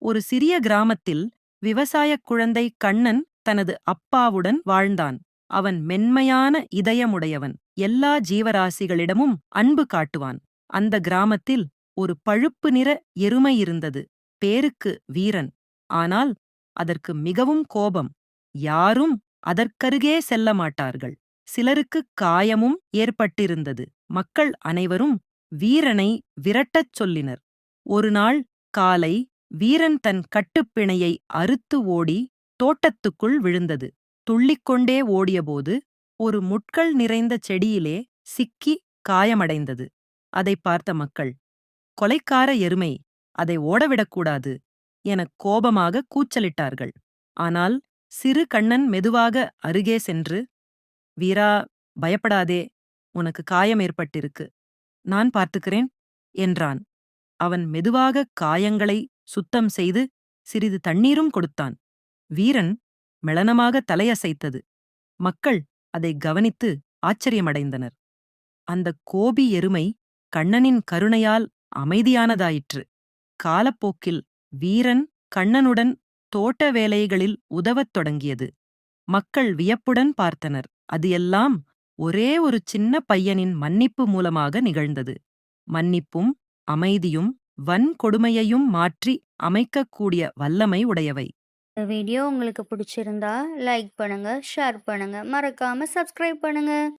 ஒரு சிறிய கிராமத்தில் விவசாயக் குழந்தை கண்ணன் தனது அப்பாவுடன் வாழ்ந்தான். அவன் மென்மையான இதயமுடையவன். எல்லா ஜீவராசிகளிடமும் அன்பு காட்டுவான். அந்த கிராமத்தில் ஒரு பழுப்பு நிற எருமை இருந்தது. பேருக்கு வீரன். ஆனால் அதற்கு மிகவும் கோபம். யாரும் அதற்கருகே செல்ல மாட்டார்கள். சிலருக்கு காயமும் ஏற்பட்டிருந்தது. மக்கள் அனைவரும் வீரனை விரட்டச் சொல்லினர். ஒருநாள் காலை வீரன் தன் கட்டுப்பிணையை அறுத்து ஓடி தோட்டத்துக்குள் விழுந்தது. துள்ளிக்கொண்டே ஓடியபோது ஒரு முட்கள் நிறைந்த செடியிலே சிக்கி காயமடைந்தது. அதை பார்த்த மக்கள், கொலைக்கார எருமை, அதை ஓடவிடக்கூடாது எனக் கோபமாக கூச்சலிட்டார்கள். ஆனால் சிறு கண்ணன் மெதுவாக அருகே சென்று, வீரா, பயப்படாதே, உனக்கு காயம் ஏற்பட்டிருக்கு, நான் பார்த்துக்கிறேன் என்றான். அவன் மெதுவாக காயங்களை சுத்தம் செய்து சிறிது தண்ணீரும் கொடுத்தான். வீரன் மெளனமாக தலையசைத்தது. மக்கள் அதை கவனித்து ஆச்சரியமடைந்தனர். அந்த கோபி எருமை கண்ணனின் கருணையால் அமைதியானதாயிற்று. காலப்போக்கில் வீரன் கண்ணனுடன் தோட்ட வேலைகளில் உதவத் தொடங்கியது. மக்கள் வியப்புடன் பார்த்தனர். அது எல்லாம் ஒரே ஒரு சின்ன பையனின் மன்னிப்பு மூலமாக நிகழ்ந்தது. மன்னிப்பும் அமைதியும் வன்கொடுமையையும் மாற்றி அமைக்கக்கூடிய வல்லமை உடையவை. இந்த வீடியோ உங்களுக்கு பிடிச்சிருந்தா லைக் பண்ணுங்க, ஷேர் பண்ணுங்க, மறக்காம சப்ஸ்கிரைப் பண்ணுங்க.